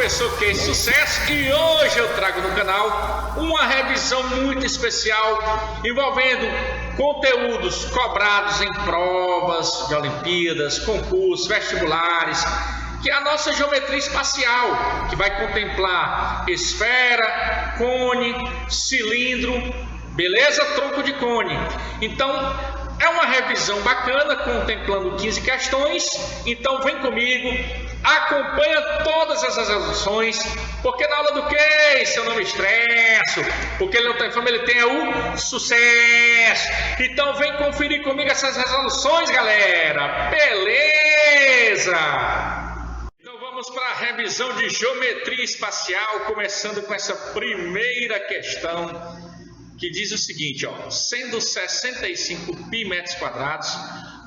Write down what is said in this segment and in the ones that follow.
professor que sucesso, e hoje eu trago no canal uma revisão muito especial envolvendo conteúdos cobrados em provas de Olimpíadas, concursos, vestibulares, que é a nossa geometria espacial, que vai contemplar esfera, cone, cilindro, beleza? Tronco de cone. Então, é uma revisão bacana, contemplando 15 questões. Então vem comigo, acompanha todas essas resoluções, porque na aula do QUES eu não me estresso, porque ele não tem fama, ele tem o sucesso. Então vem conferir comigo essas resoluções, galera, beleza? Então vamos para a revisão de geometria espacial, começando com essa primeira questão, que diz o seguinte, ó: sendo 65 π metros quadrados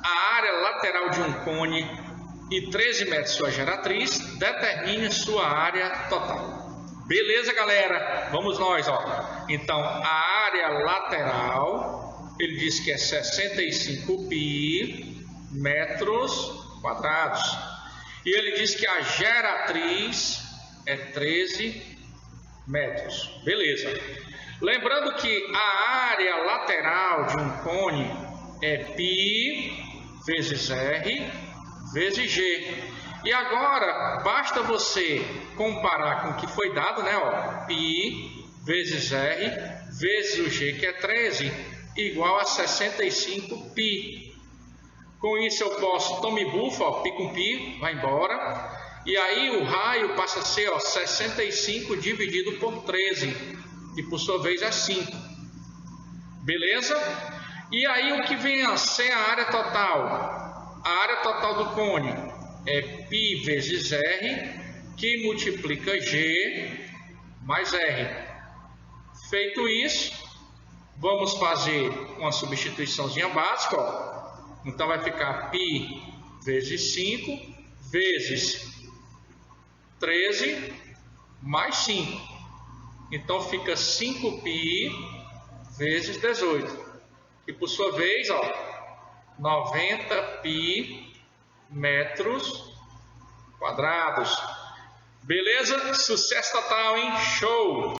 a área lateral de um cone e 13 metros sua geratriz, determine sua área total. Beleza, galera? Vamos nós, ó. Então, a área lateral, ele diz que é 65 π metros quadrados. E ele diz que a geratriz é 13 metros. Beleza. Lembrando que a área lateral de um cone é π vezes R vezes G. E agora basta você comparar com o que foi dado, né? Ó, π vezes R vezes o G, que é 13, igual a 65 π. Com isso eu posso, tome bufa, ó, π com π, vai embora. E aí o raio passa a ser, ó, 65 dividido por 13. E por sua vez é 5. Beleza? E aí o que vem a ser a área total? A área total do cone é π vezes R, que multiplica G mais R. Feito isso, vamos fazer uma substituiçãozinha básica, ó. Então vai ficar π vezes 5 vezes 13 mais 5. Então fica 5π vezes 18. E por sua vez, ó, 90π metros quadrados. Beleza? Sucesso total, hein? Show!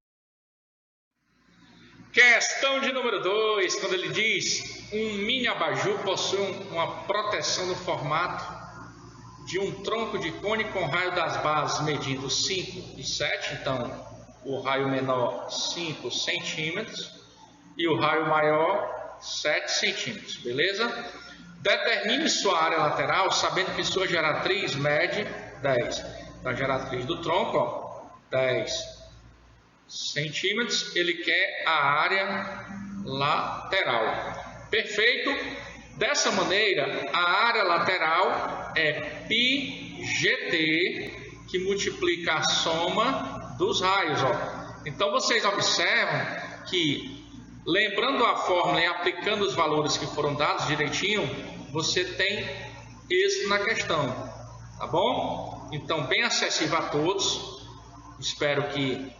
Questão de número 2, quando ele diz: um mini abajur possui uma proteção no formato de um tronco de cone com raio das bases medindo 5 e 7, então o raio menor 5 centímetros e o raio maior 7 centímetros, beleza? Determine sua área lateral, sabendo que sua geratriz mede 10. Então a geratriz do tronco, ó, 10 centímetros, ele quer a área lateral. Perfeito? Dessa maneira, a área lateral é πgt, que multiplica a soma dos raios, ó. Então vocês observam que, lembrando a fórmula e aplicando os valores que foram dados direitinho, você tem êxito na questão, tá bom? Então, bem acessível a todos. Espero que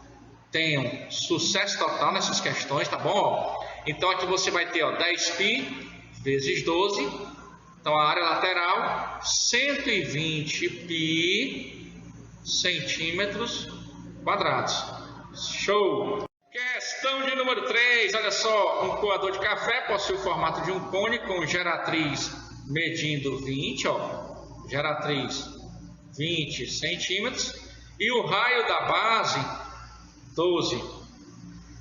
tenham sucesso total nessas questões, tá bom? Então aqui você vai ter, ó, 10π vezes 12. Então a área lateral 120π centímetros quadrados. Show! Questão de número 3, olha só: um coador de café possui o formato de um cone com geratriz medindo 20, ó, geratriz 20 centímetros, e o raio da base 12.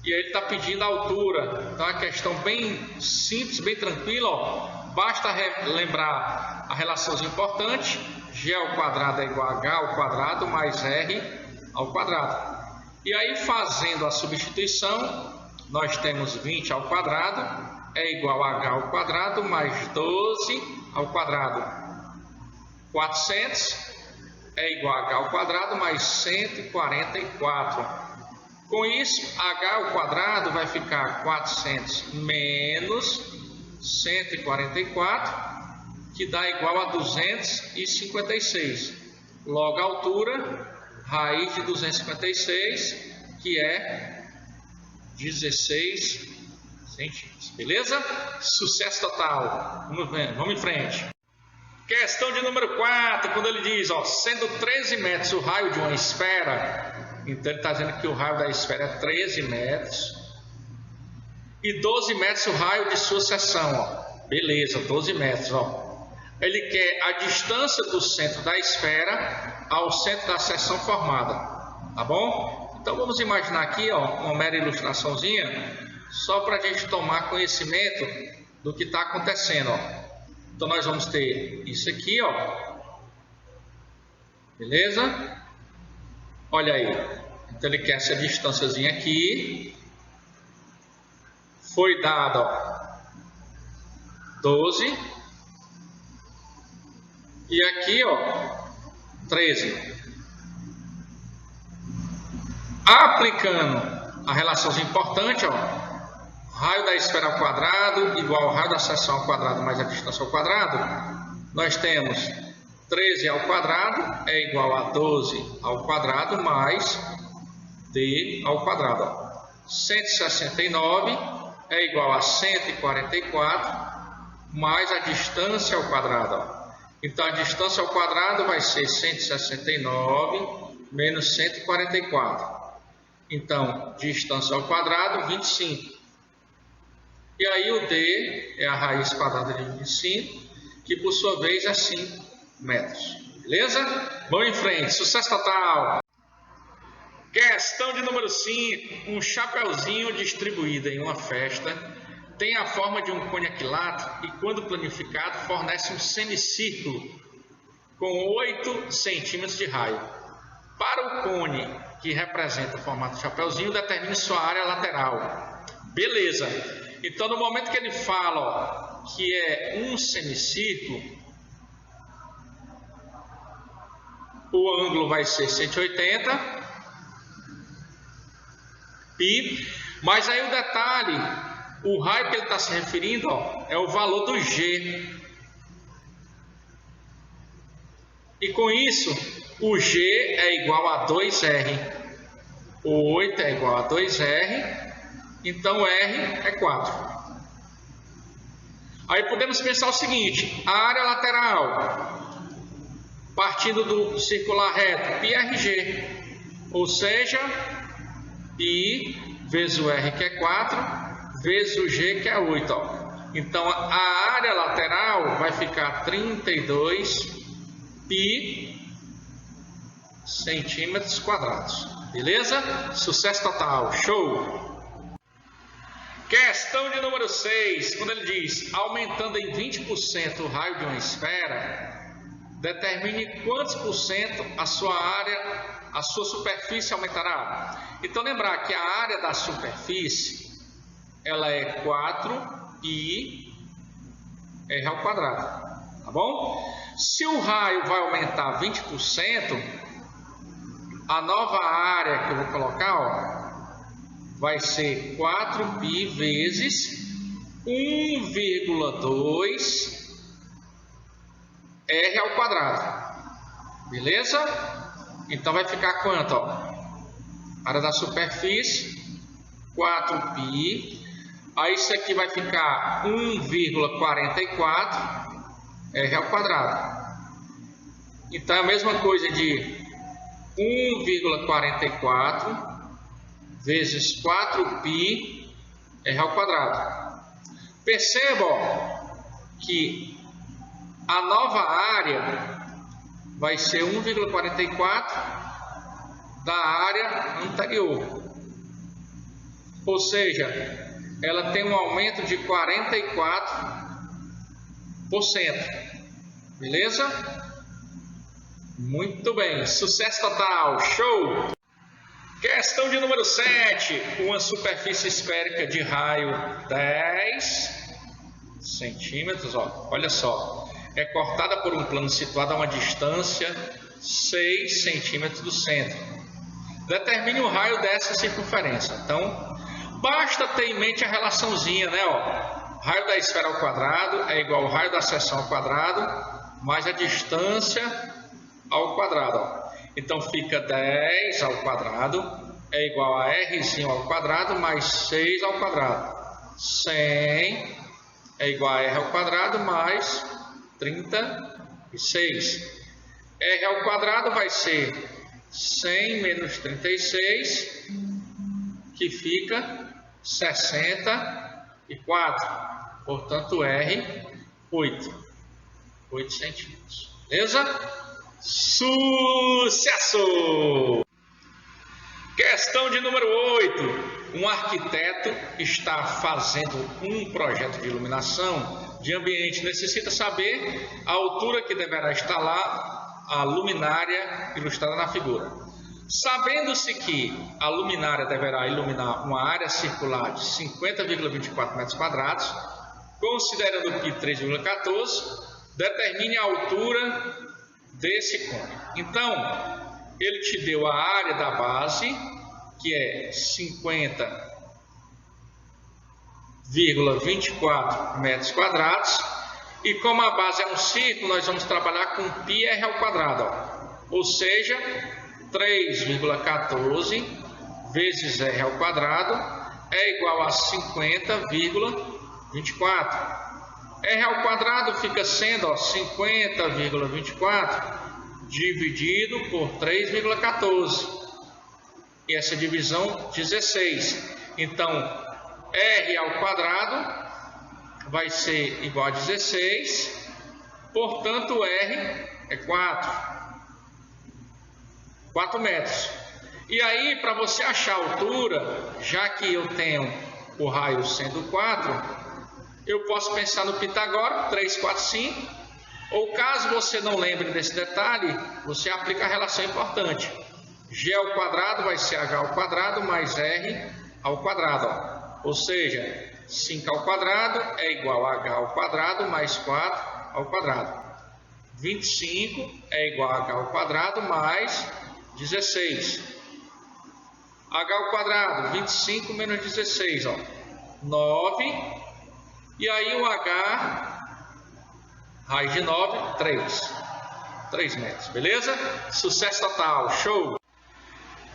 E aí ele está pedindo a altura. Então é uma questão bem simples, bem tranquila, ó. Basta lembrar a relaçãozinha importante: G ao quadrado é igual a H ao quadrado mais R ao quadrado. E aí, fazendo a substituição, nós temos 20 ao quadrado é igual a H ao quadrado mais 12 ao quadrado. 400 é igual a H ao quadrado mais 144. Com isso, H ao quadrado vai ficar 400 menos 144, que dá igual a 256. Logo, a altura, raiz de 256, que é 16 centímetros. Beleza? Sucesso total. Vamos em frente. Questão de número 4, quando ele diz, ó, sendo 13 metros o raio de uma esfera, então ele está dizendo que o raio da esfera é 13 metros, e 12 metros o raio de sua seção, ó. Beleza, 12 metros, ó. Ele quer a distância do centro da esfera ao centro da seção formada, tá bom? Então vamos imaginar aqui, ó, uma mera ilustraçãozinha, só para a gente tomar conhecimento do que está acontecendo, ó. Então nós vamos ter isso aqui, ó. Beleza? Olha aí. Então ele quer essa distânciazinha aqui. Foi dado, ó, 12. E aqui, ó, 13. Aplicando a relaçãozinha importante, ó. Raio da esfera ao quadrado igual ao raio da seção ao quadrado mais a distância ao quadrado. Nós temos 13 ao quadrado é igual a 12 ao quadrado mais d ao quadrado. Ó. 169 é igual a 144 mais a distância ao quadrado. Ó. Então a distância ao quadrado vai ser 169 menos 144. Então distância ao quadrado 25. E aí o d é a raiz quadrada de 25, que por sua vez é 5 metros. Beleza? Vamos em frente. Sucesso total! Questão de número 5. Um chapeuzinho distribuído em uma festa tem a forma de um cone equilátero e, quando planificado, fornece um semicírculo com 8 centímetros de raio. Para o cone que representa o formato de chapeuzinho, determine sua área lateral. Beleza! Então, no momento que ele fala, ó, que é um semicírculo, o ângulo vai ser 180 pi, mas aí o detalhe, o raio que ele está se referindo, ó, é o valor do G. E com isso, o G é igual a 2R. O 8 é igual a 2R. Então R é 4. Aí podemos pensar o seguinte: a área lateral, partindo do circular reto, πRG, ou seja, π vezes o R, que é 4, vezes o G, que é 8. Ó. Então a área lateral vai ficar 32 π centímetros quadrados. Beleza? Sucesso total. Show! Questão de número 6, quando ele diz, aumentando em 20% o raio de uma esfera, determine quantos por cento a sua área, a sua superfície aumentará. Então lembrar que a área da superfície, ela é 4πr ao quadrado, tá bom? Se o raio vai aumentar 20%, a nova área que eu vou colocar, ó, vai ser 4π vezes 1,2 R ao quadrado. Beleza? Então vai ficar quanto? Ó? Área da superfície, 4π. Aí isso aqui vai ficar 1,44 R ao quadrado. Então é a mesma coisa de 1,44 vezes 4π R ao quadrado. Perceba, ó, que a nova área vai ser 1,44 da área anterior. Ou seja, ela tem um aumento de 44%. Beleza? Muito bem. Sucesso total. Show! Questão de número 7. Uma superfície esférica de raio 10 centímetros, ó, olha só, é cortada por um plano situado a uma distância 6 centímetros do centro. Determine o raio dessa circunferência. Então, basta ter em mente a relaçãozinha, né? Ó, raio da esfera ao quadrado é igual ao raio da seção ao quadrado mais a distância ao quadrado. Ó. Então fica 10 ao quadrado é igual a Rzinho ao quadrado mais 6 ao quadrado. 100 é igual a R ao quadrado mais 30 R ao quadrado vai ser 100 menos 36, que fica 64. Portanto, R, 8 centímetros. Beleza? Sucesso! Questão de número 8. Um arquiteto está fazendo um projeto de iluminação de ambiente. Necessita saber a altura que deverá instalar a luminária ilustrada na figura. Sabendo-se que a luminária deverá iluminar uma área circular de 50,24 metros quadrados, considerando pi 3,14, determine a altura desse cone. Então, ele te deu a área da base, que é 50,24 metros quadrados. E como a base é um círculo, nós vamos trabalhar com πr ao quadrado. Ou seja, 3,14 vezes r ao quadrado é igual a 50,24. R ao quadrado fica sendo 50,24 dividido por 3,14. E essa divisão, 16. Então, R ao quadrado vai ser igual a 16. Portanto, R é 4 metros. E aí, para você achar a altura, já que eu tenho o raio sendo 4, eu posso pensar no pitagórico, 3, 4, 5. Ou caso você não lembre desse detalhe, você aplica a relação importante. G ao quadrado vai ser H ao quadrado mais R ao quadrado. Ou seja, 5 ao quadrado é igual a H ao quadrado mais 4 ao quadrado. 25 é igual a H ao quadrado mais 16. H ao quadrado, 25 menos 16, 9. E aí o H, raiz de 9, 3 metros, beleza? Sucesso total, show!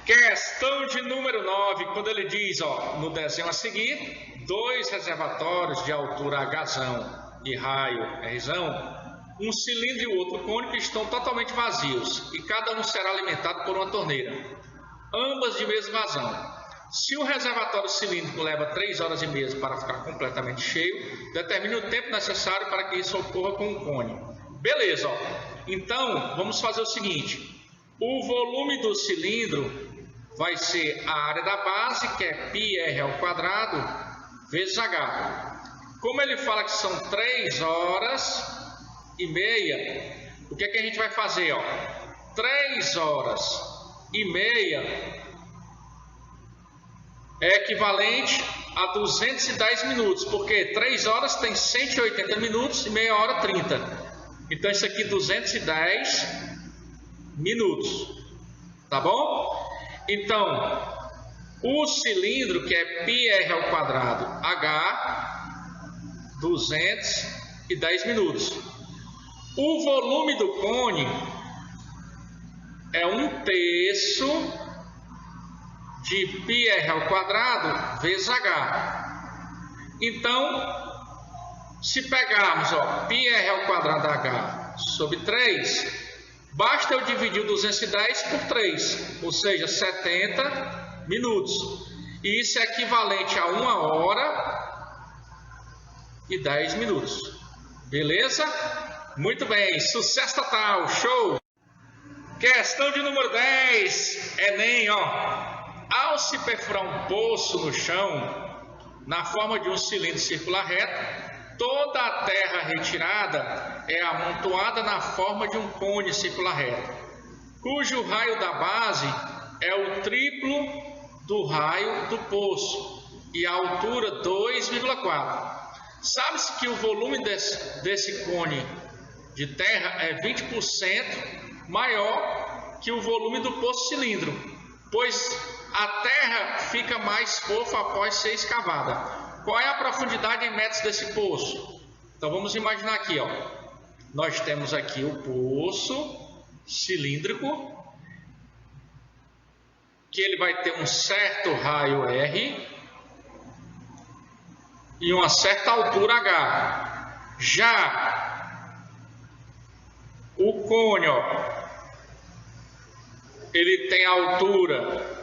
Questão de número 9, quando ele diz, no desenho a seguir, 2 reservatórios de altura Hzão e raio Rzão, um cilindro e o outro cônico estão totalmente vazios e cada um será alimentado por uma torneira, ambas de mesmo vazão. Se o reservatório cilíndrico leva 3 horas e meia para ficar completamente cheio, determine o tempo necessário para que isso ocorra com o cone. Beleza, então vamos fazer o seguinte: o volume do cilindro vai ser a área da base, que é πr ao quadrado, vezes h. Como ele fala que são 3 horas e meia, o que é que a gente vai fazer? 3 horas e meia é equivalente a 210 minutos, porque 3 horas tem 180 minutos e meia hora 30. Então isso aqui 210 minutos, tá bom? Então, o cilindro, que é πr ao quadrado h, 210 minutos. O volume do cone é 1/3 de πr ao quadrado vezes h. Então, se pegarmos πr ao quadrado h sobre 3, basta eu dividir o 210 por 3, ou seja, 70 minutos. E isso é equivalente a 1 hora e 10 minutos. Beleza? Muito bem, sucesso total, show! Questão de número 10, Enem, Ao se perfurar um poço no chão, na forma de um cilindro circular reto, toda a terra retirada é amontoada na forma de um cone circular reto, cujo raio da base é o triplo do raio do poço e a altura 2,4. Sabe-se que o volume desse cone de terra é 20% maior que o volume do poço cilindro, pois a terra fica mais fofa após ser escavada. Qual é a profundidade em metros desse poço? Então vamos imaginar aqui, nós temos aqui o poço cilíndrico, que ele vai ter um certo raio R e uma certa altura H. Já O cone, ó, ele tem a altura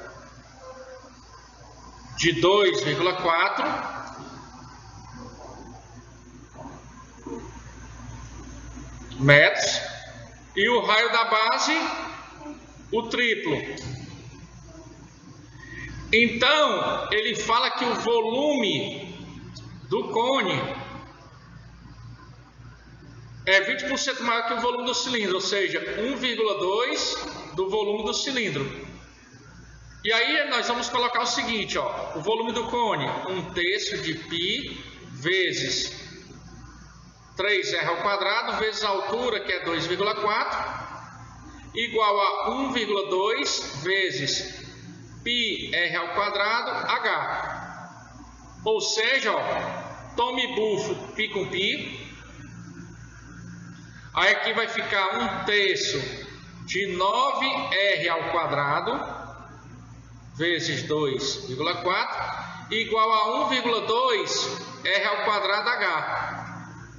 de 2,4 metros e o raio da base o triplo. Então ele fala que o volume do cone é 20% maior que o volume do cilindro, ou seja, 1,2 do volume do cilindro. E aí nós vamos colocar o seguinte, ó, o volume do cone, 1/3 de π vezes 3r ao quadrado vezes a altura, que é 2,4, igual a 1,2 vezes πr ao quadrado h. Ou seja, ó, tome bufo π com π. Aí aqui vai ficar 1/3 de 9r ao quadrado vezes 2,4 igual a 1,2 r ao quadrado h.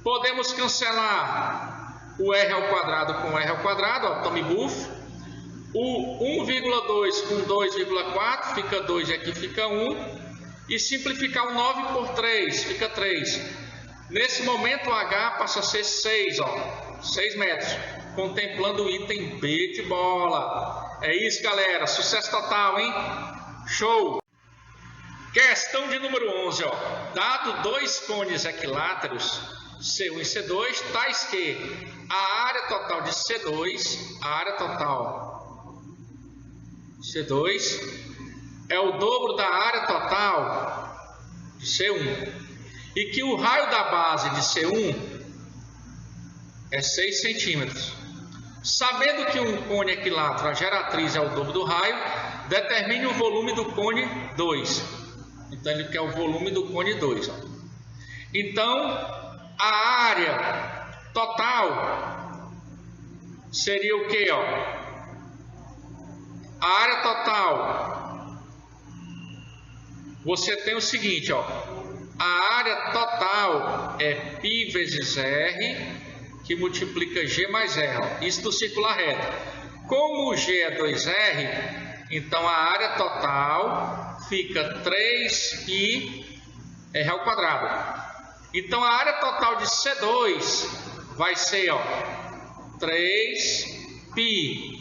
Podemos cancelar o r ao quadrado com r ao quadrado, ó, tome bufo. O 1,2 com 2,4 fica 2 e aqui fica 1. E simplificar o 9 por 3 fica 3. Nesse momento o h passa a ser 6, ó, 6 metros, contemplando o item B de bola. É isso, galera, sucesso total, hein? Show! Questão de número 11, ó. Dado dois cones equiláteros, C1 e C2, tais que a área total de C2, a área total de C2 é o dobro da área total de C1 e que o raio da base de C1 é 6 centímetros. Sabendo que um cone equilátero, a geratriz é o dobro do raio, determine o volume do cone 2. Então ele quer o volume do cone 2. Ó. Então a área total seria o que? A área total, você tem o seguinte, ó. A área total é π vezes r, que multiplica G mais R, ó. Isso do circular reto. Como o G é 2R, então a área total fica 3π R ao quadrado. Então a área total de C2 vai ser, ó, 3π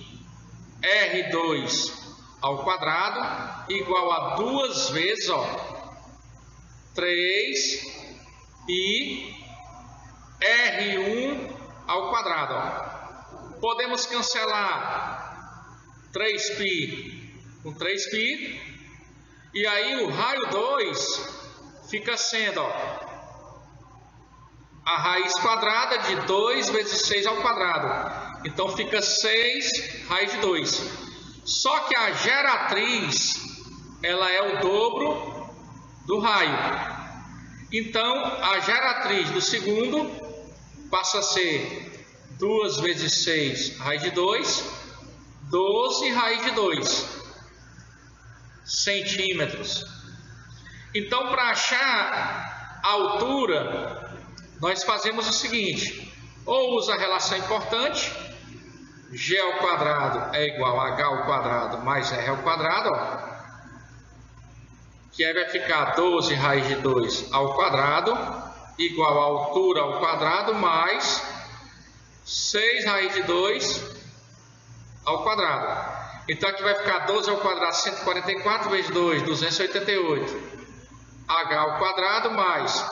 R2 ao quadrado igual a 2 vezes, ó, 3π R1 ao quadrado. Ó. Podemos cancelar 3π com 3π. E aí o raio 2 fica sendo, ó, a raiz quadrada de 2 vezes 6 ao quadrado. Então fica 6 raiz de 2. Só que a geratriz, ela é o dobro do raio. Então a geratriz do segundo passa a ser 2 vezes 6 raiz de 2, 12 raiz de 2 centímetros. Então, para achar a altura, nós fazemos o seguinte: ou usa a relação importante, g ao quadrado é igual a h ao quadrado mais r ao quadrado, ó, que aí vai ficar 12 raiz de 2 ao quadrado igual a altura ao quadrado mais 6 raiz de 2 ao quadrado. Então aqui vai ficar 12 ao quadrado, 144 vezes 2, 288. H ao quadrado mais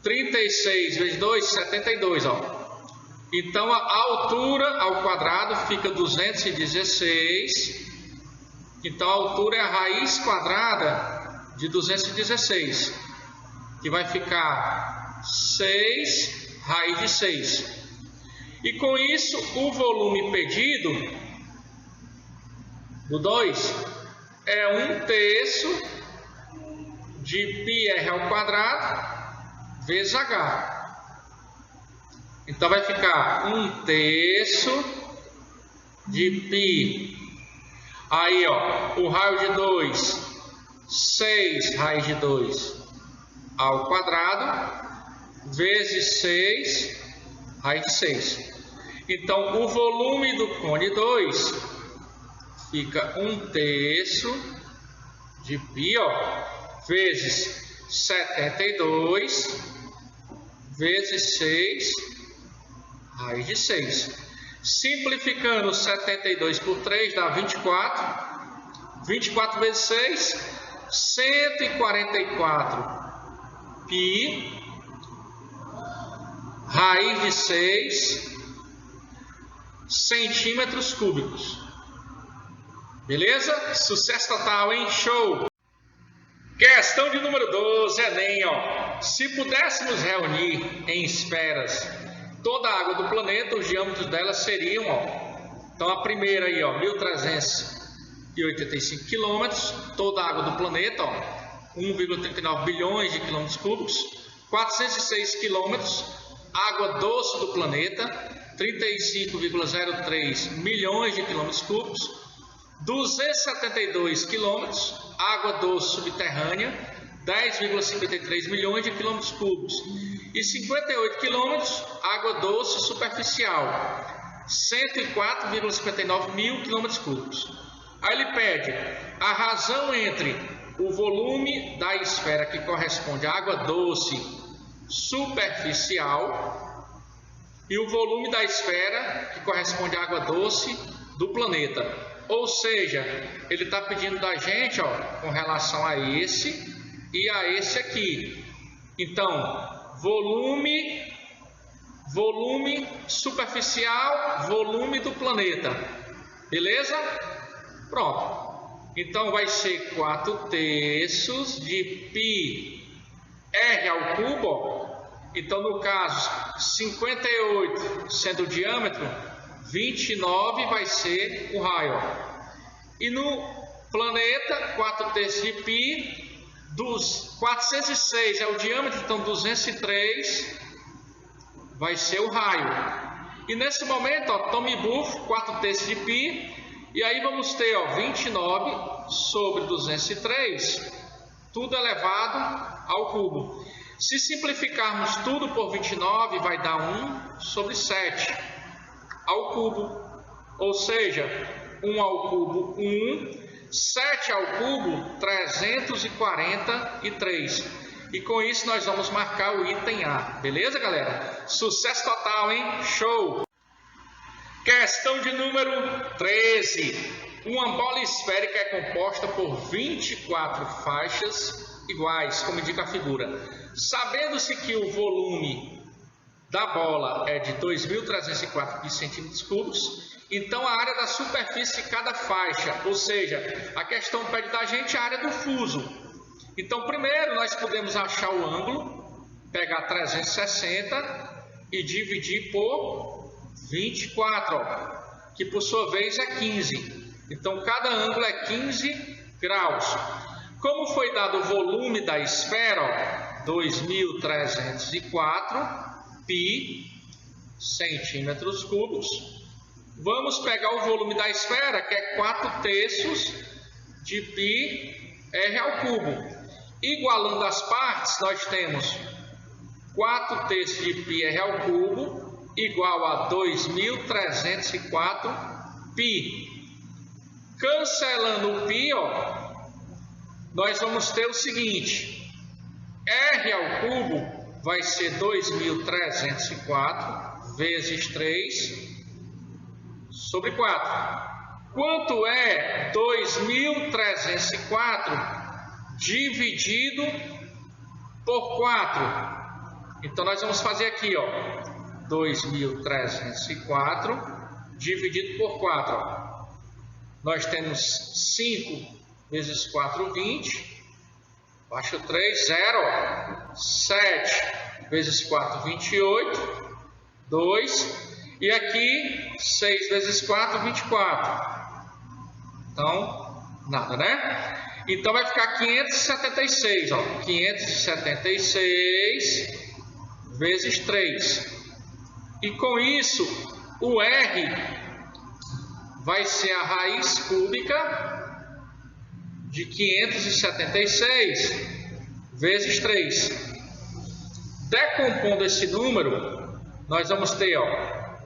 36 vezes 2, 72. Ó. Então a altura ao quadrado fica 216. Então a altura é a raiz quadrada de 216. Que vai ficar 6 raiz de 6. E com isso o volume pedido do 2 é 1/3 de πr ao quadrado vezes h. Então vai ficar 1/3 de π. Aí, ó, o raio de 2, 6 raiz de 2 ao quadrado vezes 6 raiz de 6. Então, o volume do cone 2 fica 1/3 de π, vezes 72 vezes 6 raiz de 6. Simplificando 72 por 3 dá 24. 24 vezes 6, 144 π raiz de 6 centímetros cúbicos. Beleza? Sucesso total, hein? Show! Questão de número 12, Enem, ó. Se pudéssemos reunir em esferas toda a água do planeta, os diâmetros delas seriam, ó. Então a primeira aí, ó, 1.385 quilômetros, toda a água do planeta, ó, 1,39 bilhões de quilômetros cúbicos. 406 quilômetros, água doce do planeta, 35,03 milhões de quilômetros cúbicos. 272 quilômetros, água doce subterrânea, 10,53 milhões de quilômetros cúbicos. E 58 quilômetros, água doce superficial, 104,59 mil quilômetros cúbicos. Aí ele pede a razão entre o volume da esfera, que corresponde à água doce superficial, e o volume da esfera, que corresponde à água doce do planeta. Ou seja, ele está pedindo da gente, ó, com relação a esse e a esse aqui. Então, volume superficial, volume do planeta. Beleza? Pronto. Então, vai ser 4/3 de π r ao cubo. Ó. Então, no caso, 58 sendo o diâmetro, 29 vai ser o raio. E no planeta, 4/3 de π, dos 406 é o diâmetro, então 203 vai ser o raio. E nesse momento, ó, Tommy Buff, 4/3 de π, e aí vamos ter, ó, 29 sobre 203, tudo elevado ao cubo. Se simplificarmos tudo por 29, vai dar 1 sobre 7 ao cubo, ou seja, 1 ao cubo 1, 7 ao cubo 343. E com isso nós vamos marcar o item A, beleza, galera? Sucesso total, hein? Show! Questão de número 13. Uma bola esférica é composta por 24 faixas iguais, como indica a figura. Sabendo-se que o volume da bola é de 2.304 centímetros cúbicos, então a área da superfície de cada faixa, ou seja, a questão pede da gente a área do fuso. Então primeiro nós podemos achar o ângulo, pegar 360 e dividir por 24, ó, que por sua vez é 15. Então cada ângulo é 15 graus. Como foi dado o volume da esfera, ó, 2.304 π centímetros cúbicos, vamos pegar o volume da esfera, que é 4/3 de π r ao cubo. Igualando as partes, nós temos 4/3 de π r ao cubo igual a 2.304 π. Cancelando o π, ó, nós vamos ter o seguinte: r ao cubo vai ser 2.304 vezes 3 sobre 4. Quanto é 2.304 dividido por 4? Então nós vamos fazer aqui, ó, 2.304 dividido por 4. Ó. Nós temos 5 vezes 4, 20. Baixa 3, 0. 7 vezes 4, 28. 2. E aqui, 6 vezes 4, 24. Então, nada, né? Então, vai ficar 576. Ó. 576 vezes 3. E com isso, o R vai ser a raiz cúbica de 576 vezes 3. Decompondo esse número, nós vamos ter, ó,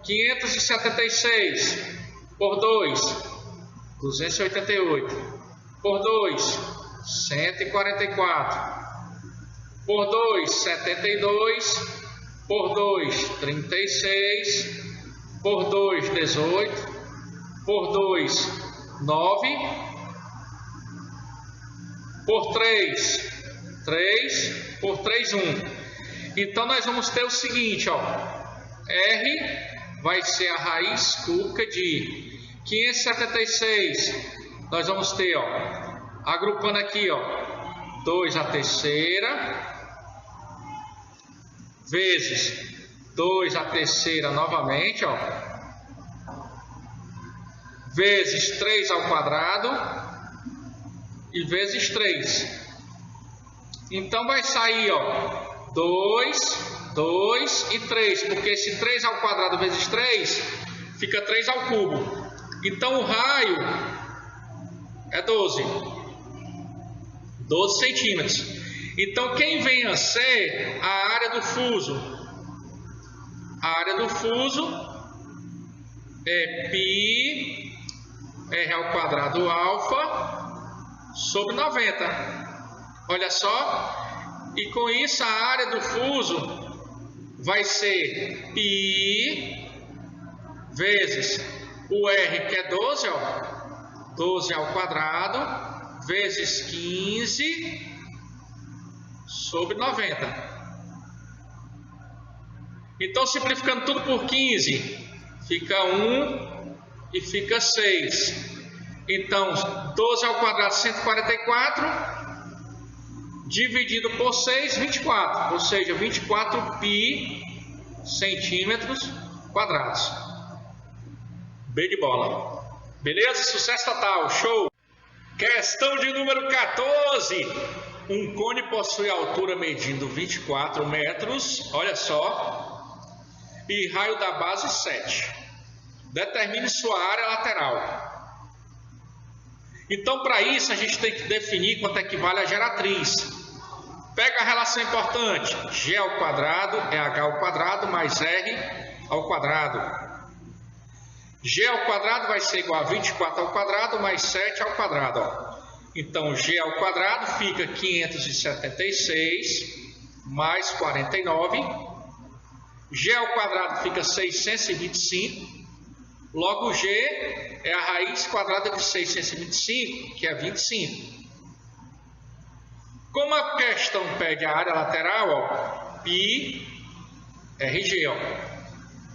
576 por 2, 288 por 2, 144 por 2, 72 por 2, 36 por 2, 18 por 2, 9 por 3, 3 por 3, 1. Então nós vamos ter o seguinte, ó, R vai ser a raiz cúbica de 576. Nós vamos ter, ó, agrupando aqui, ó, 2 à terceira vezes 2 à terceira novamente, ó, vezes 3 ao quadrado e vezes 3. Então vai sair, ó, 2, 2 e 3, porque esse 3 ao quadrado vezes 3 fica 3 ao cubo. Então o raio é 12 centímetros. Então quem vem a ser a área do fuso? A área do fuso é π r ao quadrado alfa sobre 90. Olha só. E com isso a área do fuso vai ser π vezes o r, que é 12, ó, 12 ao quadrado vezes 15 sobre 90. Então, simplificando tudo por 15, fica 1 e fica 6. Então, 12 ao quadrado, 144, dividido por 6, 24. Ou seja, 24 π centímetros quadrados. B de bola. Beleza? Sucesso total. Show! Questão de número 14. Um cone possui altura medindo 24 metros, olha só, e raio da base 7. Determine sua área lateral. Então, para isso, a gente tem que definir quanto equivale a geratriz. Pega a relação importante. G ao quadrado é H ao quadrado mais R ao quadrado. G ao quadrado vai ser igual a 24 ao quadrado mais 7 ao quadrado, ó. Então, G ao quadrado fica 576 mais 49. G ao quadrado fica 625. Logo, G é a raiz quadrada de 625, que é 25. Como a questão pede a área lateral, ó, π RG, ó.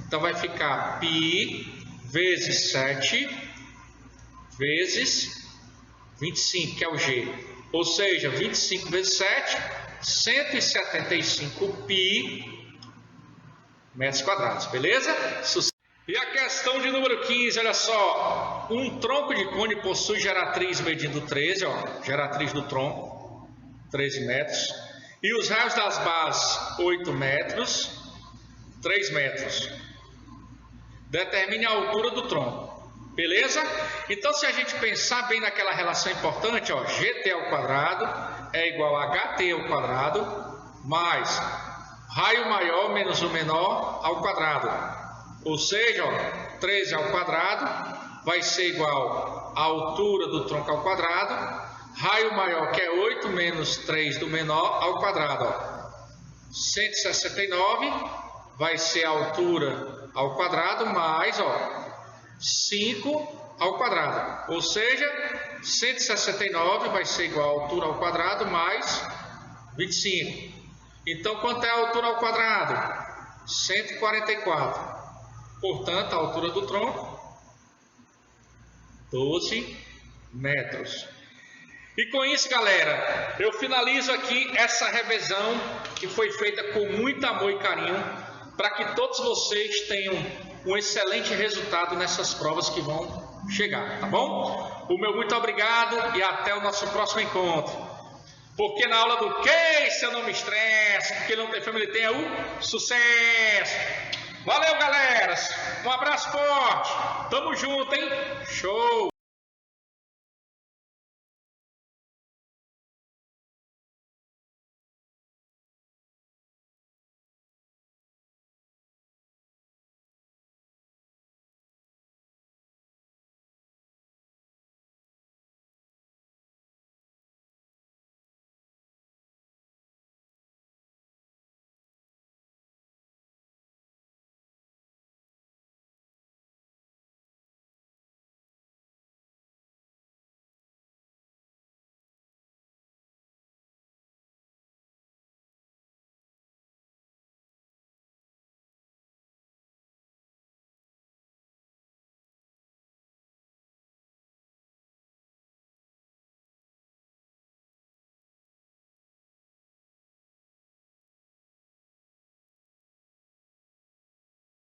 Então, vai ficar π vezes 7 vezes 25, que é o G. Ou seja, 25 vezes 7, 175 π metros quadrados, beleza? E a questão de número 15, olha só. Um tronco de cone possui geratriz medindo 13, ó, geratriz do tronco, 13 metros. E os raios das bases, 8 metros, 3 metros. Determine a altura do tronco. Beleza? Então, se a gente pensar bem naquela relação importante, ó, GT ao quadrado é igual a HT ao quadrado mais raio maior menos o menor ao quadrado. Ou seja, ó, 13 ao quadrado vai ser igual à altura do tronco ao quadrado, raio maior, que é 8 menos 3 do menor ao quadrado. Ó. 169 vai ser a altura ao quadrado mais, ó, 5 ao quadrado, ou seja, 169 vai ser igual à altura ao quadrado mais 25. Então, quanto é a altura ao quadrado? 144. Portanto, a altura do tronco, 12 metros. E com isso, galera, eu finalizo aqui essa revisão que foi feita com muito amor e carinho, para que todos vocês tenham um excelente resultado nessas provas que vão chegar, tá bom? O meu muito obrigado e até o nosso próximo encontro. Porque na aula do Case eu não me estresso, porque não tem família, tem o sucesso. Valeu, galera! Um abraço forte! Tamo junto, hein? Show!